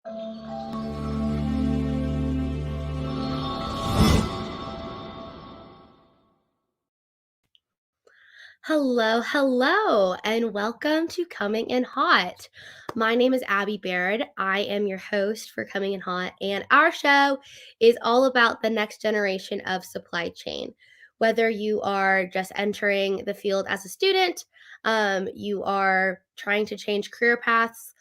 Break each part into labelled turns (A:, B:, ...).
A: Hello, and welcome to Coming in Hot. My name is Abby Baird. I am your host for Coming in Hot, and our show is all about the next generation of supply chain. Whether you are just entering the field as a student, you are trying to change career paths,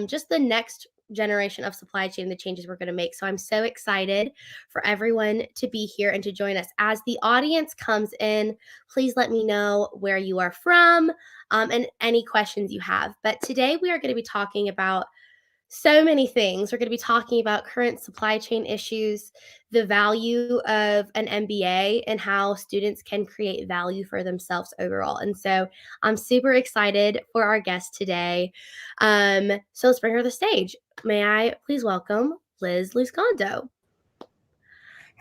A: just the next generation of supply chain, the changes we're going to make. So I'm so excited for everyone to be here and to join us. As the audience comes in, please let me know where you are from and any questions you have. But today we are going to be talking about so many things. We're going to be talking about current supply chain issues, the value of an MBA, and how students can create value for themselves overall. And so I'm super excited for our guest today. So let's bring her to the stage. May I please welcome Liz Luzcando.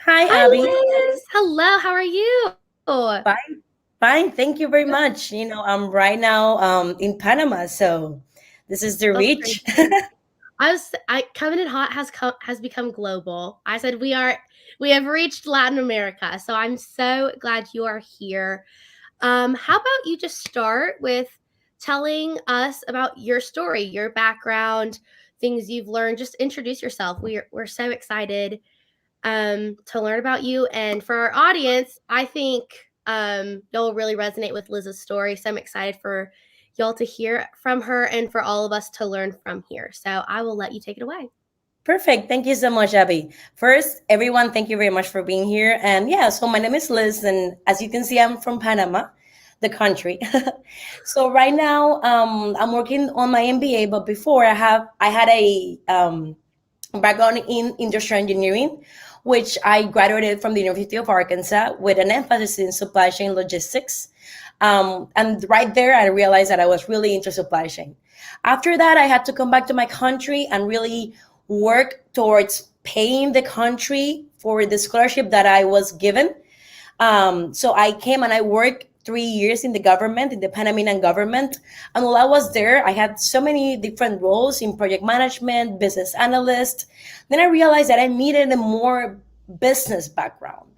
B: Hi,
A: Hi,
B: Abby.
A: Liz. Hello. How are you?
B: Fine. Thank you very much. I'm right now in Panama, so this is the
A: That's
B: reach.
A: Coming in Hot has become global. I said we have reached Latin America, so I'm so glad you are here. How about you just start with telling us about your story, your background, things you've learned. Just introduce yourself. We're so excited to learn about you, and for our audience, I think you'll really resonate with Liz's story. So I'm excited for y'all to hear from her and for all of us to learn from here. So I will let you take it away.
B: Perfect. Thank you so much, Abby. First, everyone, thank you very much for being here. And yeah, so my name is Liz, and as you can see, I'm from Panama, the country. So right now, I'm working on my MBA, but before I had a background in industrial engineering, which I graduated from the University of Arkansas with an emphasis in supply chain logistics. And right there, I realized that I was really into supply chain. After that, I had to come back to my country and really work towards paying the country for the scholarship that I was given. So I came and I worked 3 years in the government, in the Panamanian government. And while I was there, I had so many different roles in project management, business analyst. Then I realized that I needed a more business background.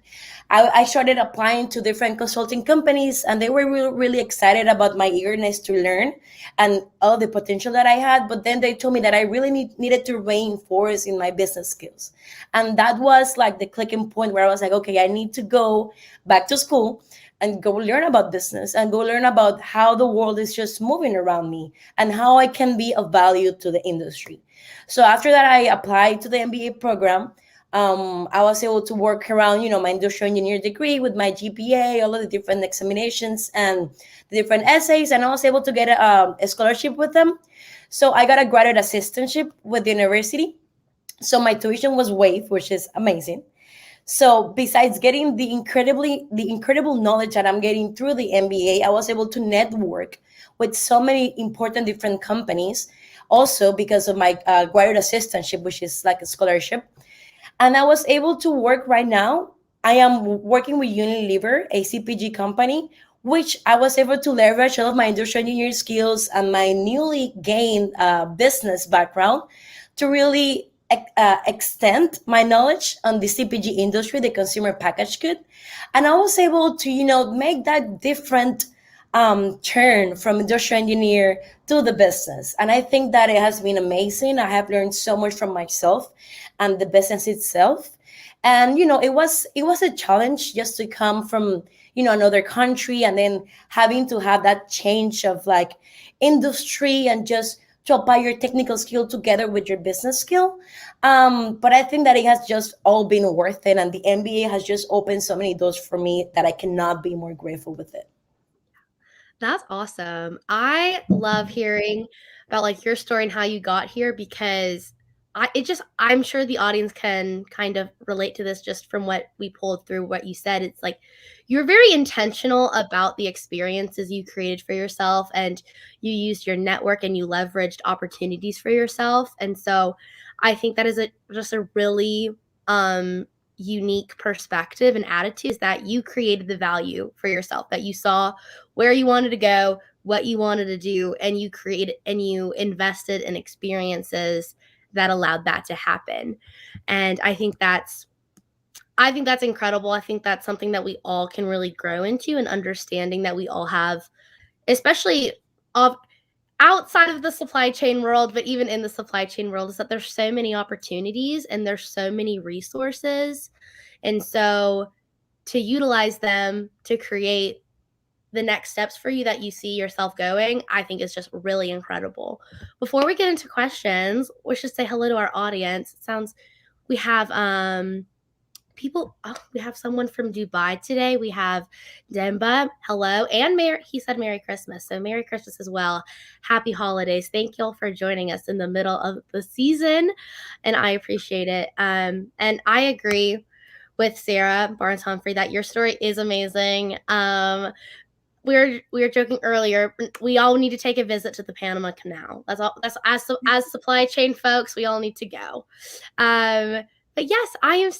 B: I started applying to different consulting companies, and they were really, really excited about my eagerness to learn and all the potential that I had. But then they told me that I really needed to reinforce in my business skills. And that was like the clicking point where I was like, okay, I need to go back to school and go learn about business and go learn about how the world is just moving around me and how I can be of value to the industry. So after that, I applied to the MBA program. I was able to work around, my industrial engineer degree with my GPA, all of the different examinations and the different essays, and I was able to get a scholarship with them. So I got a graduate assistantship with the university. So my tuition was waived, which is amazing. So besides getting the incredible knowledge that I'm getting through the MBA, I was able to network with so many important different companies. Also because of my graduate assistantship, which is like a scholarship, and I was able to work right now. I am working with Unilever, a CPG company, which I was able to leverage all of my industrial engineering skills and my newly gained business background to really extend my knowledge on the CPG industry, the consumer packaged good. And I was able to, make that different turn from industrial engineer to the business. And I think that it has been amazing. I have learned so much from myself and the business itself. And it was a challenge just to come from another country and then having to have that change of like industry and just to apply your technical skill together with your business skill. But I think that it has just all been worth it, and the MBA has just opened so many doors for me that I cannot be more grateful with it.
A: That's awesome. I love hearing about like your story and how you got here because I'm sure the audience can kind of relate to this just from what we pulled through what you said. It's like you're very intentional about the experiences you created for yourself, and you used your network and you leveraged opportunities for yourself. And so I think that is just a really unique perspective and attitude, is that you created the value for yourself, that you saw where you wanted to go, what you wanted to do, and you created and you invested in experiences that allowed that to happen. And I think that's incredible. I think that's something that we all can really grow into, and understanding that we all have, especially of outside of the supply chain world, but even in the supply chain world, is that there's so many opportunities and there's so many resources. And so to utilize them to create the next steps for you that you see yourself going, I think is just really incredible. Before we get into questions, we should say hello to our audience. It sounds we have people. Oh, we have someone from Dubai today. We have Demba. Hello, and he said Merry Christmas, so Merry Christmas as well. Happy holidays. Thank y'all for joining us in the middle of the season, and I appreciate it. And I agree with Sarah Barnes Humphrey that your story is amazing. We were joking earlier. We all need to take a visit to the Panama Canal. That's all. That's as supply chain folks, we all need to go. But yes, I am.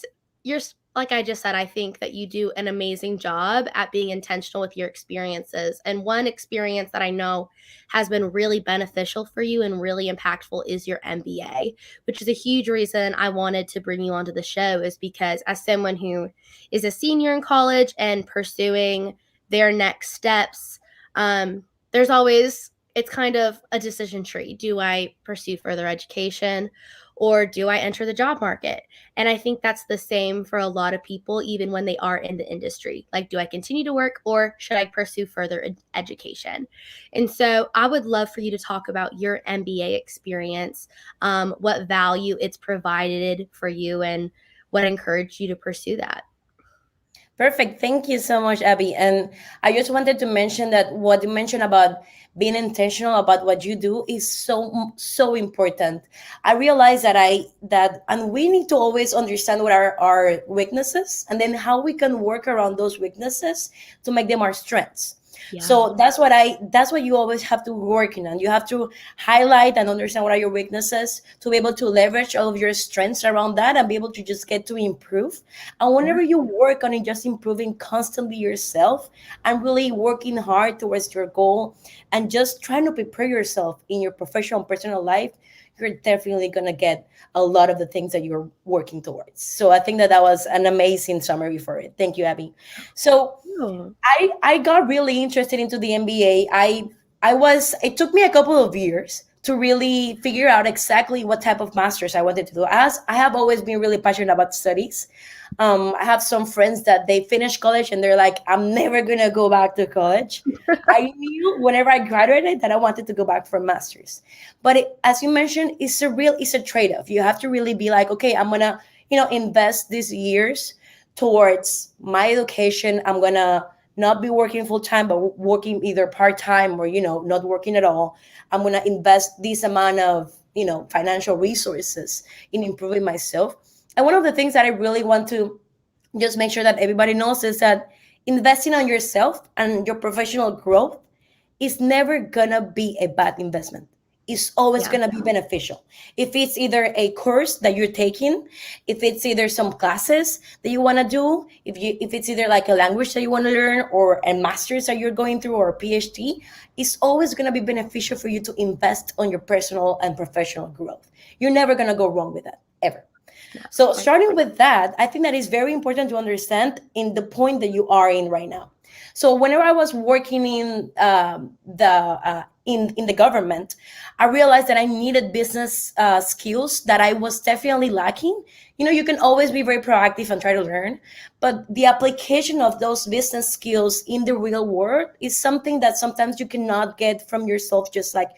A: You're like I just said. I think that you do an amazing job at being intentional with your experiences. And one experience that I know has been really beneficial for you and really impactful is your MBA, which is a huge reason I wanted to bring you onto the show. Is because as someone who is a senior in college and pursuing their next steps, there's always, it's kind of a decision tree. Do I pursue further education, or do I enter the job market? And I think that's the same for a lot of people, even when they are in the industry. Like, do I continue to work, or should I pursue further education? And so I would love for you to talk about your MBA experience, what value it's provided for you, and what encouraged you to pursue that.
B: Perfect. Thank you so much, Abby. And I just wanted to mention that what you mentioned about being intentional about what you do is so important. I realize and we need to always understand what are our weaknesses, and then how we can work around those weaknesses to make them our strengths.
A: Yeah.
B: So that's what you always have to work on. You have to highlight and understand what are your weaknesses to be able to leverage all of your strengths around that and be able to just get to improve. And whenever you work on it, just improving constantly yourself and really working hard towards your goal and just trying to prepare yourself in your professional and personal life, you're definitely going to get a lot of the things that you're working towards. So I think that was an amazing summary for it. Thank you, Abby. So I got really interested into the MBA. It took me a couple of years to really figure out exactly what type of masters I wanted to do. As I have always been really passionate about studies. I have some friends that they finished college and they're like, I'm never going to go back to college. I knew whenever I graduated that I wanted to go back for a master's. But as you mentioned, it's a trade-off. You have to really be like, okay, I'm going to, invest these years towards my education. I'm going to not be working full time, but working either part time or, not working at all. I'm going to invest this amount of, financial resources in improving myself. And one of the things that I really want to just make sure that everybody knows is that investing on yourself and your professional growth is never going to be a bad investment. It's always going to be beneficial. If it's either a course that you're taking, if it's either some classes that you want to do, if it's either like a language that you want to learn or a master's that you're going through or a PhD, it's always going to be beneficial for you to invest on your personal and professional growth. You're never going to go wrong with that, ever. So starting with that, I think that is very important to understand in the point that you are in right now. So whenever I was working in the government, I realized that I needed business skills that I was definitely lacking. You can always be very proactive and try to learn, but the application of those business skills in the real world is something that sometimes you cannot get from yourself, just like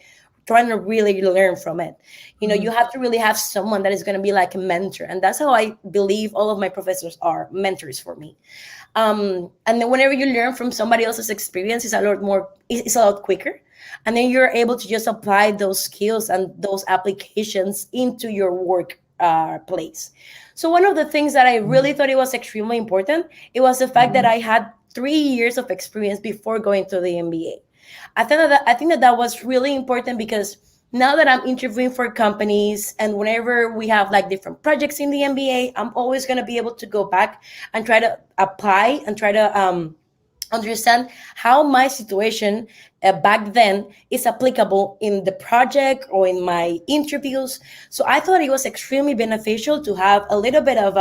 B: trying to really learn from it. You have to really have someone that is going to be like a mentor. And that's how I believe all of my professors are mentors for me. And then whenever you learn from somebody else's experience, it's a lot quicker. And then you're able to just apply those skills and those applications into your work place. So one of the things that I really thought it was extremely important, it was the fact that I had 3 years of experience before going to the MBA. I think that was really important because now that I'm interviewing for companies and whenever we have like different projects in the MBA, I'm always going to be able to go back and try to apply and try to understand how my situation back then is applicable in the project or in my interviews. So I thought it was extremely beneficial to have a little bit of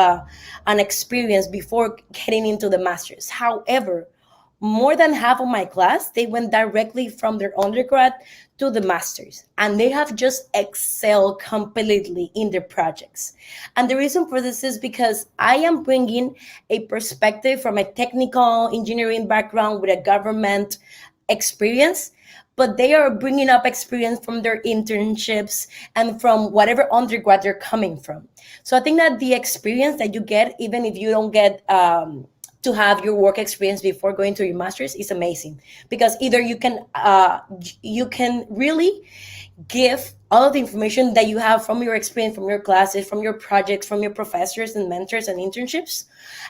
B: an experience before getting into the master's. However, more than half of my class, they went directly from their undergrad to the masters, and they have just excelled completely in their projects. And the reason for this is because I am bringing a perspective from a technical engineering background with a government experience, but they are bringing up experience from their internships and from whatever undergrad they're coming from. So I think that the experience that you get, even if you don't get to have your work experience before going to your master's, is amazing, because either you can really give all of the information that you have from your experience, from your classes, from your projects, from your professors and mentors and internships,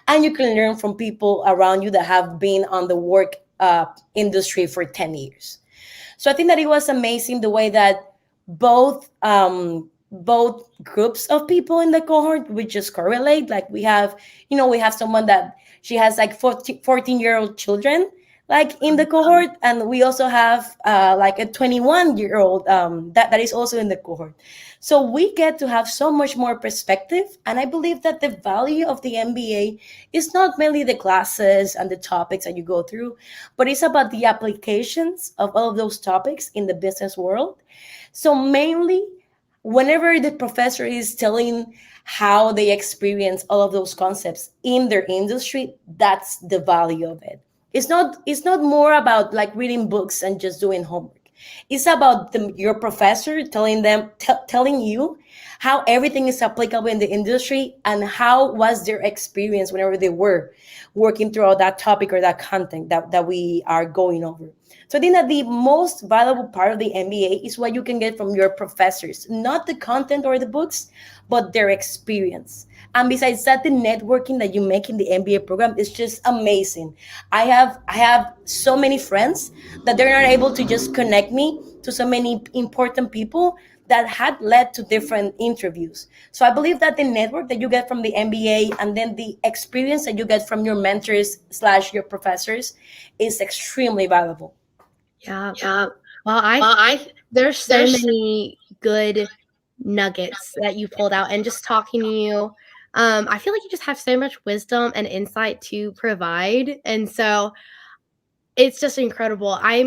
B: and you can learn from people around you that have been on the work industry for 10 years. So I think that it was amazing the way that both groups of people in the cohort would just correlate. Like we have someone that she has like 14-year-old children like in the cohort, and we also have like a 21-year-old that is also in the cohort. So we get to have so much more perspective, and I believe that the value of the MBA is not merely the classes and the topics that you go through, but it's about the applications of all of those topics in the business world. So mainly, whenever the professor is telling how they experience all of those concepts in their industry, that's the value of it. It's not more about like reading books and just doing homework. It's about your professor telling you how everything is applicable in the industry and how was their experience whenever they were working throughout that topic or that content that we are going over. So I think that the most valuable part of the MBA is what you can get from your professors, not the content or the books, but their experience. And besides that, the networking that you make in the MBA program is just amazing. I have so many friends that they're not able to just connect me to so many important people that had led to different interviews. So I believe that the network that you get from the MBA and then the experience that you get from your mentors slash your professors is extremely valuable.
A: Yeah.
B: Yeah.
A: Well,
B: Well,
A: there's so
B: there's
A: many good nuggets that you pulled out, and just talking to you, I feel like you just have so much wisdom and insight to provide, and so it's just incredible. I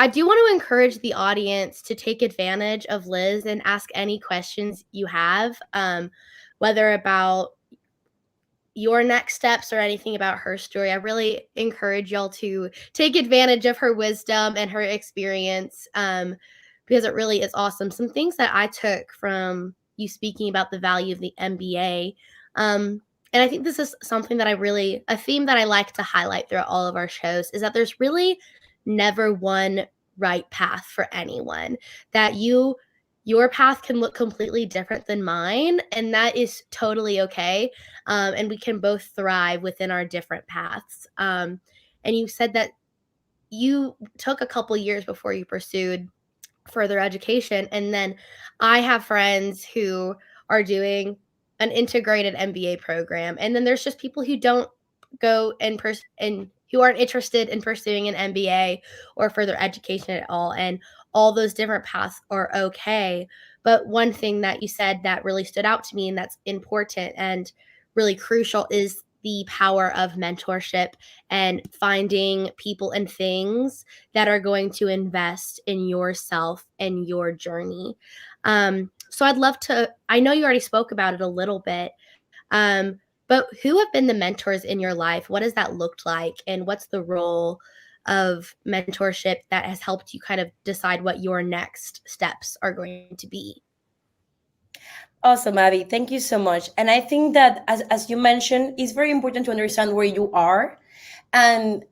A: do want to encourage the audience to take advantage of Liz and ask any questions you have, whether about your next steps or anything about her story. I really encourage y'all to take advantage of her wisdom and her experience, because it really is awesome. Some things that I took from you speaking about the value of the MBA, and I think this is something that a theme that I like to highlight throughout all of our shows, is that there's really never one right path for anyone. That your path can look completely different than mine, and that is totally okay. And we can both thrive within our different paths. And you said that you took a couple years before you pursued further education, and then I have friends who are doing an integrated MBA program, and then there's just people who don't go and who aren't interested in pursuing an MBA or further education at all, and all those different paths are okay. But one thing that you said that really stood out to me, and that's important and really crucial, is the power of mentorship and finding people and things that are going to invest in yourself and your journey. So I'd love to, I know you already spoke about it a little bit, but who have been the mentors in your life? What has that looked like? And what's the role of mentorship that has helped you kind of decide what your next steps are going to be?
B: Awesome, Abby. Thank you so much. And I think that, as you mentioned, it's very important to understand where you are. And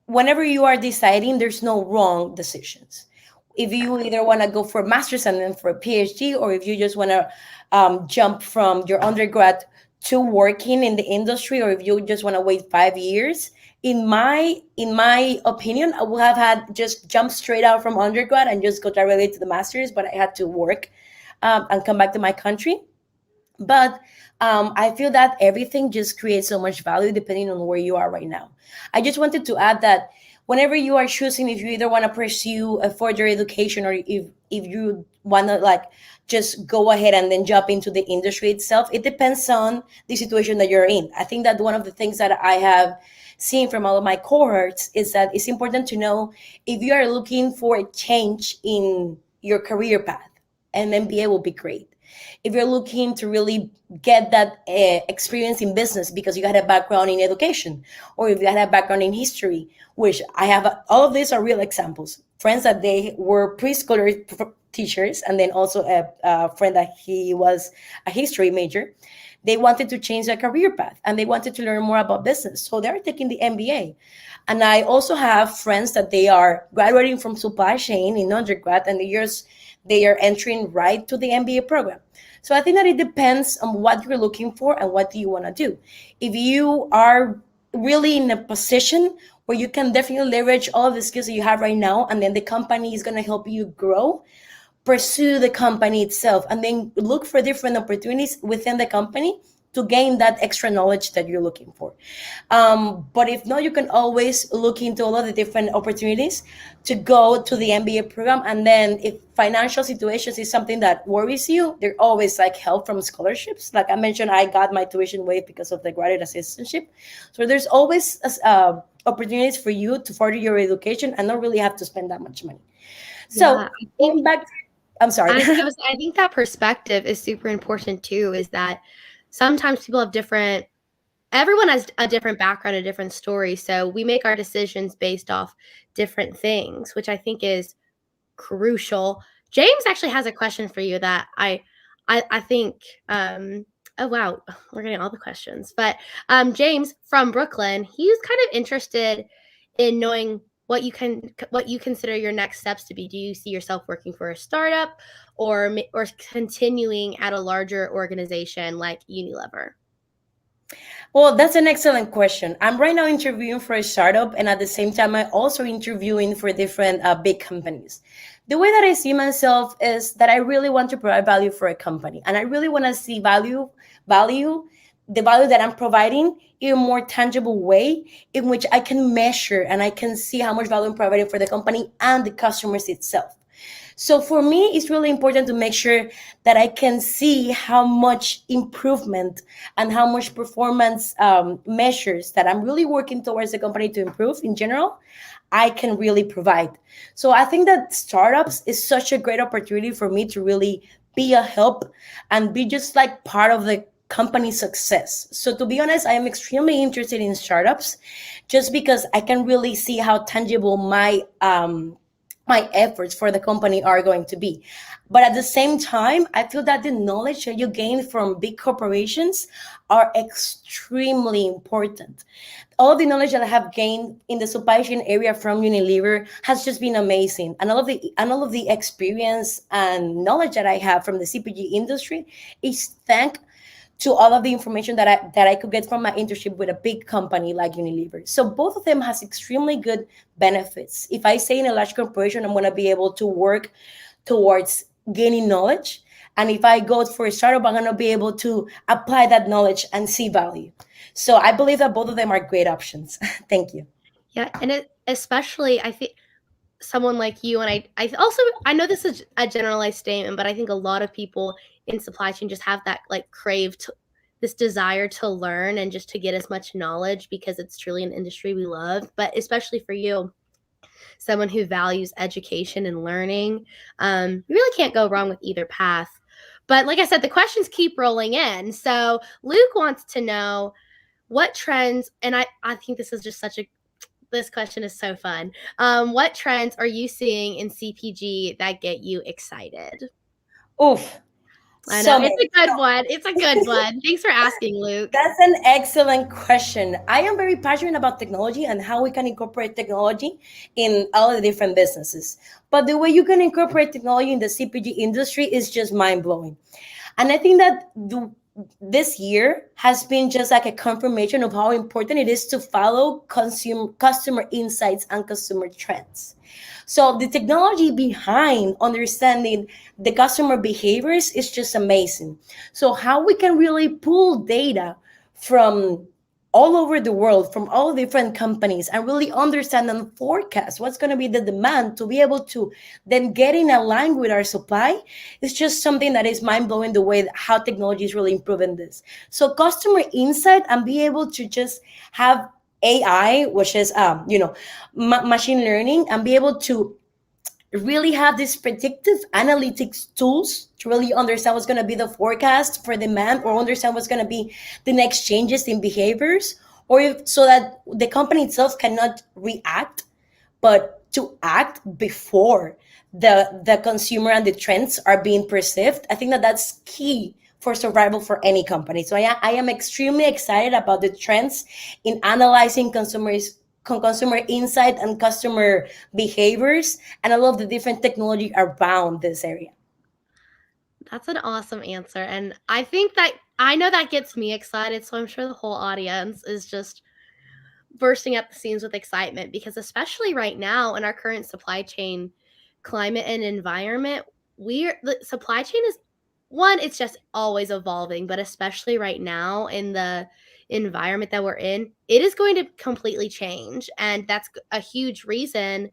B: whenever you are deciding, there's no wrong decisions. If you either want to go for a master's and then for a PhD, or if you just want to jump from your undergrad to working in the industry, or if you just want to wait 5 years, in my opinion, I would have had just jump straight out from undergrad and just go directly to the master's, but I had to work and come back to my country. But I feel that everything just creates so much value depending on where you are right now. I just wanted to add that whenever you are choosing if you either want to pursue a further education or if you want to like just go ahead and then jump into the industry itself, it depends on the situation that you're in. I think that one of the things that I have seen from all of my cohorts is that it's important to know if you are looking for a change in your career path, an MBA will be great. If you're looking to really get that experience in business because you had a background in education, or if you had a background in history, which I have, all of these are real examples. Friends that they were preschooler teachers, and then also a friend that he was a history major. They wanted to change their career path and they wanted to learn more about business. So they're taking the MBA. And I also have friends that they are graduating from supply chain in undergrad and they are entering right to the MBA program. So I think that it depends on what you're looking for and what do you want to do. If you are really in a position where you can definitely leverage all of the skills that you have right now, and then the company is going to help you grow, pursue the company itself, and then look for different opportunities within the company to gain that extra knowledge that you're looking for. But if not, you can always look into all of the different opportunities to go to the MBA program. And then if financial situations is something that worries you, there always like help from scholarships. Like I mentioned, I got my tuition waived because of the graduate assistantship. So there's always opportunities for you to further your education and not really have to spend that much money. So
A: Yeah, I think
B: going back, I'm sorry.
A: I think that perspective is super important too, is that sometimes people have different everyone has a different background, a different story. So we make our decisions based off different things, which I think is crucial. James actually has a question for you that I think oh wow, we're getting all the questions. But James from Brooklyn, he's kind of interested in knowing what you consider your next steps to be. Do you see yourself working for a startup or continuing at a larger organization like Unilever?
B: Well, that's an excellent question. I'm right now interviewing for a startup, and at the same time, I'm also interviewing for different big companies. The way that I see myself is that I really want to provide value for a company, and I really want to see value, the value that I'm providing in a more tangible way, in which I can measure and I can see how much value I'm providing for the company and the customers itself. So for me, it's really important to make sure that I can see how much improvement and how much performance measures that I'm really working towards the company to improve in general, I can really provide. So I think that startups is such a great opportunity for me to really be a help and be just like part of the company success. So to be honest, I am extremely interested in startups just because I can really see how tangible my efforts for the company are going to be. But at the same time, I feel that the knowledge that you gain from big corporations are extremely important. All the knowledge that I have gained in the supply chain area from Unilever has just been amazing. And all of the experience and knowledge that I have from the CPG industry is thanks to all of the information that I could get from my internship with a big company like Unilever. So both of them has extremely good benefits. If I say in a large corporation, I'm going to be able to work towards gaining knowledge. And if I go for a startup, I'm going to be able to apply that knowledge and see value. So I believe that both of them are great options. Thank you.
A: Yeah, and especially I think someone like you and I also I know this is a generalized statement, but I think a lot of people in supply chain just have that like this desire to learn and just to get as much knowledge because it's truly an industry we love. But especially for you, someone who values education and learning, you really can't go wrong with either path. But like I said, the questions keep rolling in. So Luke wants to know what trends, and I think this is just this question is so fun. What trends are you seeing in CPG that get you excited?
B: Oof.
A: I know
B: So
A: it's
B: many.
A: a good one. It's a good one. Thanks for asking, Luke.
B: That's an excellent question. I am very passionate about technology and how we can incorporate technology in all the different businesses. But the way you can incorporate technology in the CPG industry is just mind blowing. And I think that this year has been just like a confirmation of how important it is to follow customer insights and consumer trends. So the technology behind understanding the customer behaviors is just amazing. So how we can really pull data from all over the world from all different companies and really understand and forecast what's going to be the demand to be able to then get in a line with our supply is just something that is mind-blowing, the way that how technology is really improving this. So customer insight and be able to just have AI, which is machine learning, and be able to really have these predictive analytics tools to really understand what's going to be the forecast for demand, or understand what's going to be the next changes in behaviors, or so that the company itself cannot react, but to act before the consumer and the trends are being perceived. I think that that's key for survival for any company. So I am extremely excited about the trends in analyzing consumer insight and customer behaviors, and I love the different technology around this area.
A: That's an awesome answer. And I think that I know that gets me excited. So I'm sure the whole audience is just bursting at the seams with excitement, because especially right now in our current supply chain climate and environment, the supply chain is one, it's just always evolving, but especially right now in the environment that we're in, it is going to completely change. And that's a huge reason,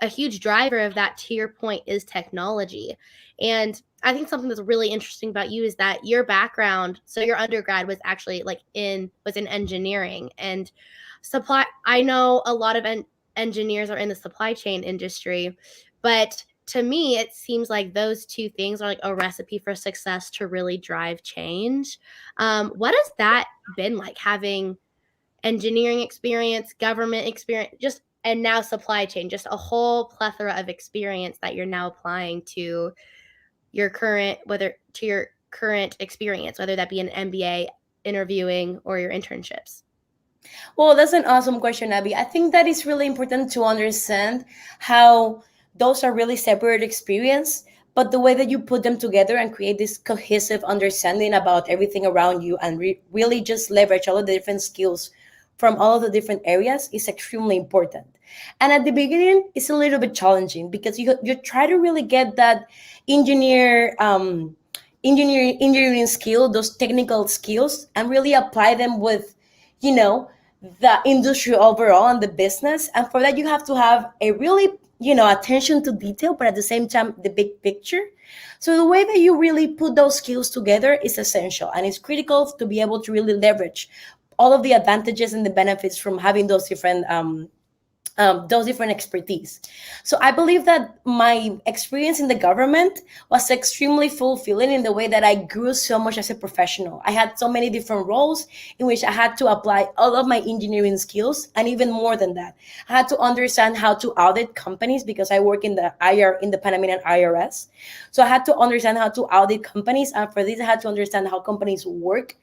A: a huge driver of that, to your point, is technology. And I think something that's really interesting about you is that your background, so your undergrad was actually was in engineering and supply. I know a lot of engineers are in the supply chain industry, but to me it seems like those two things are like a recipe for success to really drive change. What has that been like, having engineering experience, government experience, just and now supply chain, just a whole plethora of experience that you're now applying to your current experience, whether that be an MBA, interviewing, or your internships?
B: Well, that's an awesome question, Abby. I think that it's really important to understand how those are really separate experience, but the way that you put them together and create this cohesive understanding about everything around you, and really just leverage all of the different skills from all of the different areas is extremely important. And at the beginning, it's a little bit challenging because you try to really get that engineer engineering skill, those technical skills, and really apply them with, you know, the industry overall and the business. And for that, you have to have a really, attention to detail, but at the same time, the big picture. So the way that you really put those skills together is essential, and it's critical to be able to really leverage all of the advantages and the benefits from having those different expertise. So I believe that my experience in the government was extremely fulfilling in the way that I grew so much as a professional. I had so many different roles in which I had to apply all of my engineering skills, and even more than that, I had to understand how to audit companies because I work in the Panamanian IRS. So I had to understand how to audit companies, and for this I had to understand how companies work.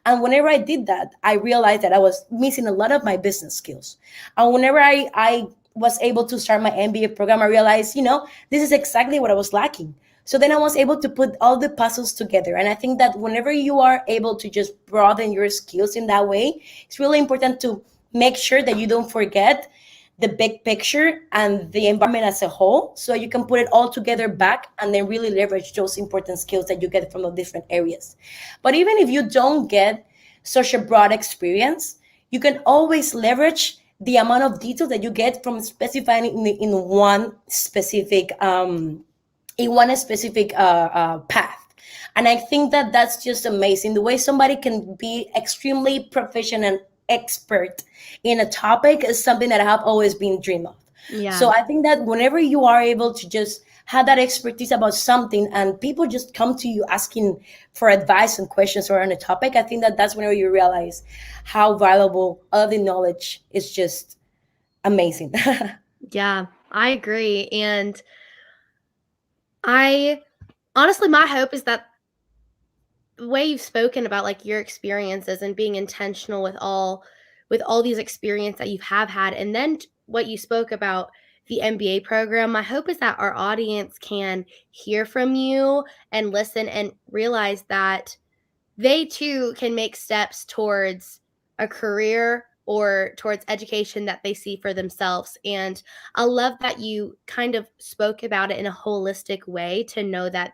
B: And whenever I did that, I realized that I was missing a lot of my business skills. And whenever I was able to start my MBA program, I realized, this is exactly what I was lacking. So then I was able to put all the puzzles together. And I think that whenever you are able to just broaden your skills in that way, it's really important to make sure that you don't forget the big picture and the environment as a whole, so you can put it all together back and then really leverage those important skills that you get from the different areas. But even if you don't get such a broad experience, you can always leverage the amount of detail that you get from specifying in one specific path. And I think that that's just amazing, the way somebody can be extremely proficient and expert in a topic is something that I have always been dream of.
A: Yeah.
B: So I think that whenever you are able to just have that expertise about something, and people just come to you asking for advice and questions around a topic, I think that that's whenever you realize how valuable all the knowledge is. Just amazing.
A: Yeah, I agree. And I honestly, my hope is that the way you've spoken about like your experiences and being intentional with all these experience that you have had, and then what you spoke about the MBA program, my hope is that our audience can hear from you and listen and realize that they too can make steps towards a career or towards education that they see for themselves. And I love that you kind of spoke about it in a holistic way, to know that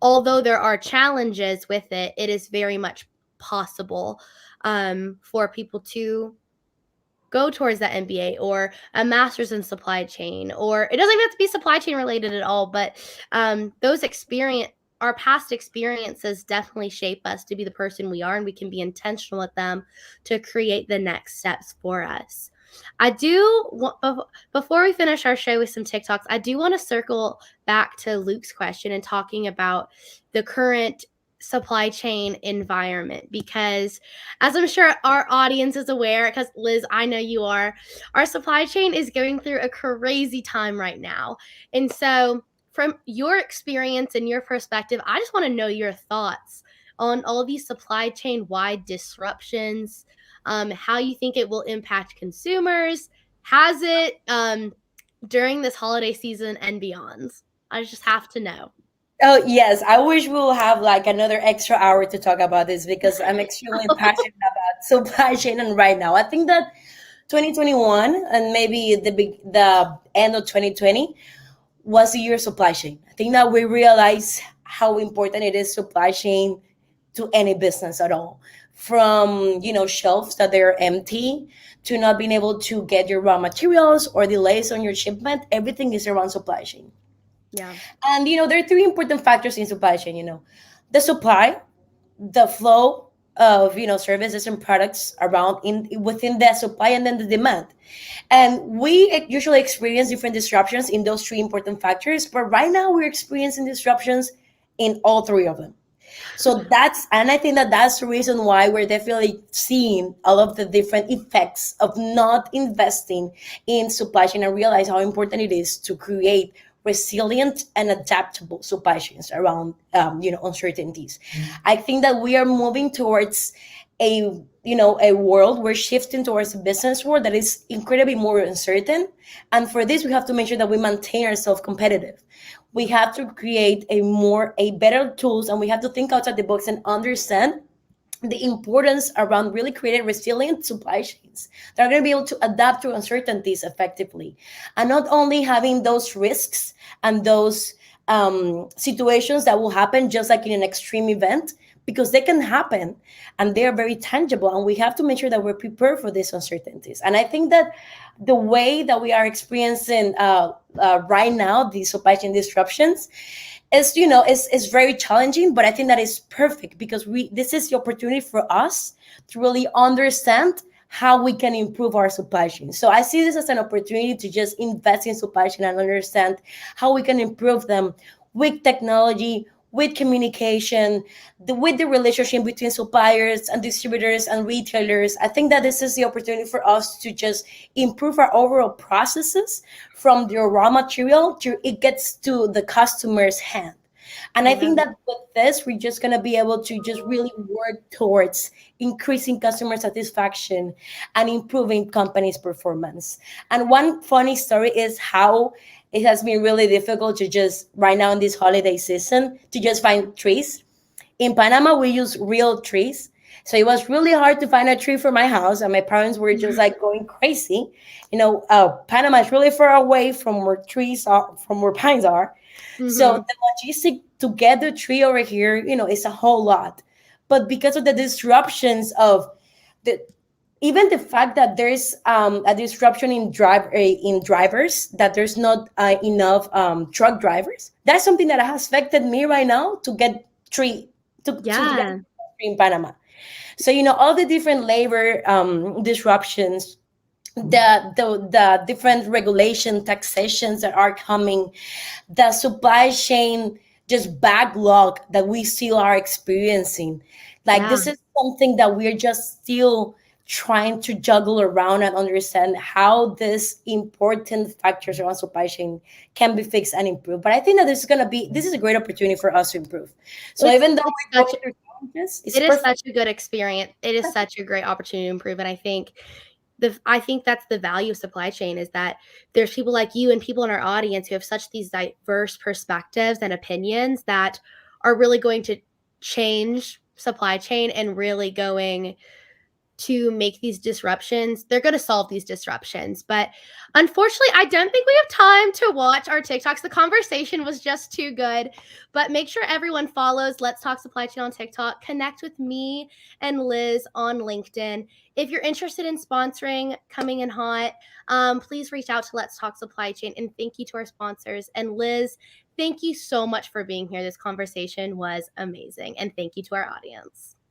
A: although there are challenges with it, it is very much possible for people to go towards that MBA or a master's in supply chain, or it doesn't even have to be supply chain related at all, but our past experiences definitely shape us to be the person we are, and we can be intentional with them to create the next steps for us. Before we finish our show with some TikToks, I do want to circle back to Luke's question and talking about the current supply chain environment, because as I'm sure our audience is aware, because Liz, I know you are, our supply chain is going through a crazy time right now. And so from your experience and your perspective, I just want to know your thoughts on all these supply chain wide disruptions, how you think it will impact consumers. Has it during this holiday season and beyond? I just have to know.
B: Oh, yes. I wish we will have like another extra hour to talk about this because I'm extremely passionate about supply chain. And right now, I think that 2021 and maybe the end of 2020 was the year of supply chain. I think that we realize how important it is supply chain to any business at all. From shelves that they're empty to not being able to get your raw materials or delays on your shipment, everything is around supply chain.
A: Yeah.
B: And there are three important factors in supply chain. The supply, the flow of services and products around in within the supply, and then the demand. And we usually experience different disruptions in those three important factors, but right now we're experiencing disruptions in all three of them. So I think that that's the reason why we're definitely seeing all of the different effects of not investing in supply chain and realize how important it is to create resilient and adaptable supply chains around uncertainties. I think that we are moving towards a world, we're shifting towards a business world that is incredibly more uncertain, and for this we have to make sure that we maintain ourselves competitive. We have to create a better tools, and we have to think outside the box and understand the importance around really creating resilient supply chains that are going to be able to adapt to uncertainties effectively, and not only having those risks and those situations that will happen just like in an extreme event, because they can happen and they are very tangible, and we have to make sure that we're prepared for these uncertainties. And I think that the way that we are experiencing right now these supply chain disruptions is very challenging, but I think that is perfect because this is the opportunity for us to really understand how we can improve our supply chain. So I see this as an opportunity to just invest in supply chain and understand how we can improve them with technology, with communication, with the relationship between suppliers and distributors and retailers. I think that this is the opportunity for us to just improve our overall processes from the raw material to it gets to the customer's hand. And I think that with this, we're just going to be able to just really work towards increasing customer satisfaction and improving companies' performance. And one funny story is how it has been really difficult to just right now in this holiday season to just find trees. In Panama, we use real trees. So it was really hard to find a tree for my house, and my parents were just like going crazy. Panama is really far away from where trees are, from where pines are. So the logistic to get the tree over here, is a whole lot. But because of the disruptions of even the fact that there's a disruption in drivers, that there's not enough truck drivers, that's something that has affected me right now to get tree to get tree in Panama. So all the different labor disruptions, the different regulation taxations that are coming, the supply chain just backlog that we still are experiencing. This is something that we're just still trying to juggle around and understand how these important factors around supply chain can be fixed and improved. But I think that this is a great opportunity for us to improve. So even though we're going through challenges,
A: it is such a good experience. It is such a great opportunity to improve. And I think that's the value of supply chain, is that there's people like you and people in our audience who have such these diverse perspectives and opinions that are really going to change supply chain and really going to make these disruptions, they're going to solve these disruptions. But unfortunately, I don't think we have time to watch our TikToks. The conversation was just too good. But make sure everyone follows Let's Talk Supply Chain on TikTok. Connect with me and Liz on LinkedIn. If you're interested in sponsoring Coming in Hot, please reach out to Let's Talk Supply Chain. And thank you to our sponsors. And Liz, thank you so much for being here. This conversation was amazing. And thank you to our audience.